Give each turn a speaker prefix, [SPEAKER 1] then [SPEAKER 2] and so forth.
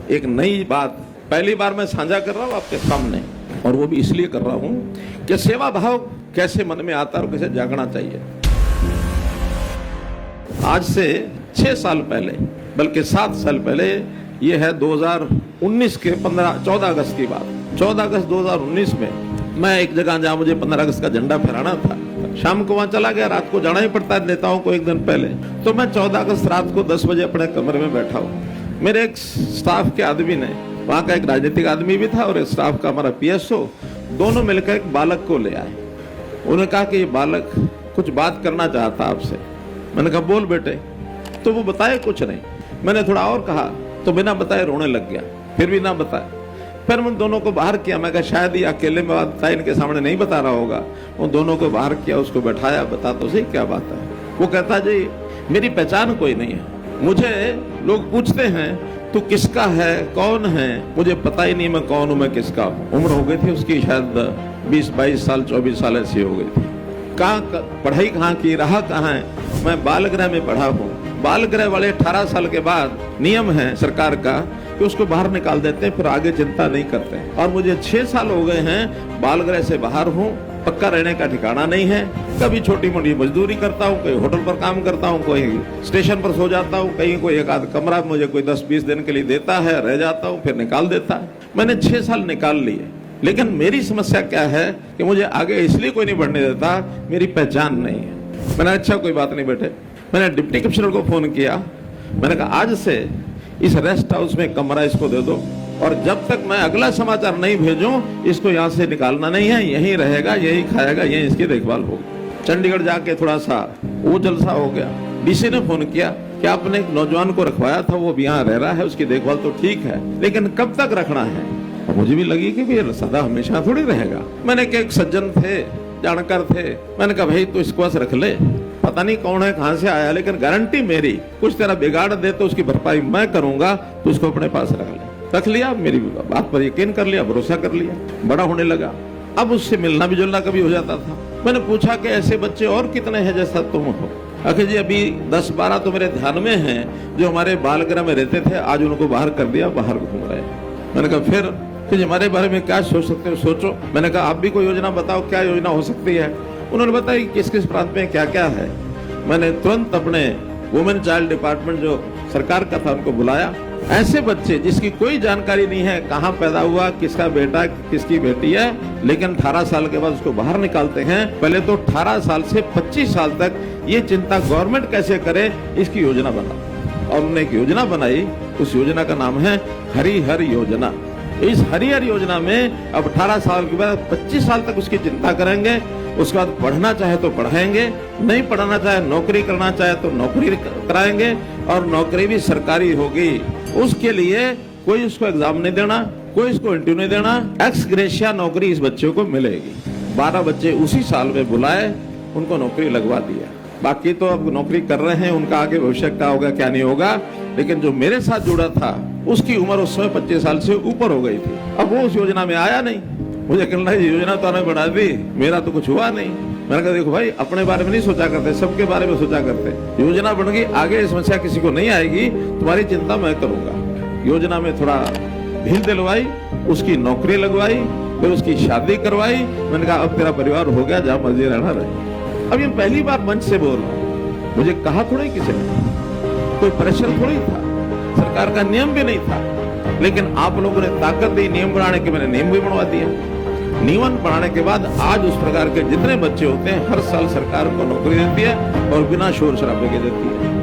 [SPEAKER 1] एक नई बात पहली बार मैं साझा कर रहा हूँ आपके सामने, और वो भी इसलिए कर रहा हूँ कि सेवा भाव कैसे मन में आता है और कैसे जागना चाहिए। आज से 6 साल पहले, बल्कि 7 साल पहले, ये है 2019 के 14 अगस्त की बात। 14 अगस्त 2019 में मैं एक जगह जहाँ मुझे 15 अगस्त का झंडा फहराना था, शाम को वहां चला गया। रात को जाना ही पड़ता है नेताओं को एक दिन पहले। तो मैं 14 अगस्त रात को 10 बजे अपने कमरे में बैठा हूँ। मेरे एक स्टाफ के आदमी ने, वहां का एक राजनीतिक आदमी भी था और एक स्टाफ का हमारा PSO, दोनों मिलकर एक बालक को ले आए। उन्होंने कहा कि ये बालक कुछ बात करना चाहता आपसे। मैंने कहा बोल बेटे। तो वो बताए कुछ नहीं। मैंने थोड़ा और कहा तो बिना बताए रोने लग गया, फिर भी ना बताए। फिर उन दोनों को बाहर किया। मैं कहा शायद ये अकेले में बात इनके सामने नहीं बता रहा होगा। उन दोनों को बाहर किया, उसको बैठाया, बता तो सही क्या बात है। वो कहता जी मेरी पहचान कोई नहीं है, मुझे लोग पूछते हैं तू किसका है, कौन है, मुझे पता ही नहीं मैं कौन हूँ, मैं किसका हूँ। उम्र हो गई थी उसकी शायद 20-22 साल, 24 साल ऐसी हो गई थी। कहाँ पढ़ाई कहाँ की, रहा कहाँ है। मैं बाल गृह में पढ़ा हूँ। बाल गृह वाले 18 साल के बाद नियम है सरकार का कि उसको बाहर निकाल देते हैं, फिर आगे चिंता नहीं करते। और मुझे 6 साल हो गए हैं बाल गृह से बाहर हूँ। पक्का रहने का ठिकाना नहीं है। कभी छोटी मोटी मजदूरी करता हूँ, कहीं होटल पर काम करता हूँ, कहीं स्टेशन पर सो जाता हूँ, कहीं कोई एक आध कमरा मुझे कोई 10-20 दिन के लिए देता है, रह जाता हूँ, फिर निकाल देता है। मैंने 6 साल निकाल लिए। लेकिन मेरी समस्या क्या है कि मुझे आगे इसलिए कोई नहीं बढ़ने देता, मेरी पहचान नहीं है। मैंने अच्छा कोई बात नहीं बेटे। मैंने डिप्टी कमिश्नर को फोन किया। मैंने कहा आज से इस रेस्ट हाउस में कमरा इसको दे दो, और जब तक मैं अगला समाचार नहीं भेजूं इसको यहाँ से निकालना नहीं है, यहीं रहेगा, यहीं खाएगा, यहीं इसकी देखभाल होगी। चंडीगढ़ जाके थोड़ा सा वो जलसा हो गया। DC ने फोन किया कि आपने एक नौजवान को रखवाया था, वो भी यहाँ रह रहा है, उसकी देखभाल तो ठीक है, लेकिन कब तक रखना है। मुझे भी लगी कि ये सदा हमेशा थोड़ी रहेगा। मैंने कहा एक सज्जन थे, जानकार थे, मैंने कहा भाई तो इसको बस रख ले, पता नहीं कौन है, कहां से आया, लेकिन गारंटी मेरी, कुछ तेरा बिगाड़ दे तो उसकी भरपाई मैं करूंगा, तो उसको अपने पास रख ले। रख लिया, मेरी बात पर यकीन कर लिया, भरोसा कर लिया। बड़ा होने लगा। अब उससे मिलना भी जुलना कभी हो जाता था। मैंने पूछा कि ऐसे बच्चे और कितने हैं जैसा तुम हो। आखिर जी अभी 10-12 तो मेरे ध्यान में हैं जो हमारे बाल गृह में रहते थे, आज उनको बाहर कर दिया, बाहर घूम रहे हैं। मैंने कहा फिर कि हमारे बारे में क्या सोच सकते हो, सोचो। मैंने कहा आप भी कोई योजना बताओ, क्या योजना हो सकती है। उन्होंने बताया किस किस प्रांत में क्या क्या है। मैंने तुरंत अपने वुमेन चाइल्ड डिपार्टमेंट जो सरकार का था उनको बुलाया। ऐसे बच्चे जिसकी कोई जानकारी नहीं है, कहाँ पैदा हुआ, किसका बेटा किसकी बेटी है, लेकिन 18 साल के बाद उसको बाहर निकालते हैं। पहले तो 18 साल से 25 साल तक ये चिंता गवर्नमेंट कैसे करे, इसकी योजना बना। और उन्होंने एक योजना बनाई, उस योजना का नाम है हरिहर योजना। इस हरिहर योजना में अब 18 साल के बाद 25 साल तक उसकी चिंता करेंगे। उसके बाद पढ़ना चाहे तो पढ़ाएंगे, नहीं पढ़ना चाहे, नौकरी करना चाहे तो नौकरी कराएंगे, और नौकरी भी सरकारी होगी। उसके लिए कोई उसको एग्जाम नहीं देना, कोई उसको इंटरव्यू नहीं देना, एक्स ग्रेशिया नौकरी इस बच्चे को मिलेगी। 12 बच्चे उसी साल में बुलाए, उनको नौकरी लगवा दिया। बाकी तो अब नौकरी कर रहे हैं, उनका आगे भविष्य क्या होगा क्या नहीं होगा। लेकिन जो मेरे साथ जुड़ा था उसकी उम्र उस समय 25 साल से ऊपर हो गई थी। अब वो उस योजना में आया नहीं। मुझे कहना है योजना तो आपने बढ़ा दी, मेरा तो कुछ हुआ नहीं। मैंने कहा देखो भाई, अपने बारे में नहीं सोचा करते, सबके बारे में सोचा करते। योजना बन गई, आगे समस्या किसी को नहीं आएगी, तुम्हारी चिंता मैं करूंगा। योजना में थोड़ा ढील दिलवाई, उसकी नौकरी लगवाई, फिर उसकी शादी करवाई। मैंने कहा अब तेरा परिवार हो गया, जहां मर्जी रहना रहे। अब ये पहली बार मंच से बोल रहा हूं, मुझे कहा थोड़ी किसी ने, कोई प्रेशर थोड़ी था, सरकार का नियम भी नहीं था, लेकिन आप लोगों ने ताकत दी नियम बनाने की। मैंने नियम भी बनवा दिया। नियम बनाने के बाद आज उस प्रकार के जितने बच्चे होते हैं, हर साल सरकार को नौकरी देती है और बिना शोर शराबे के देती है।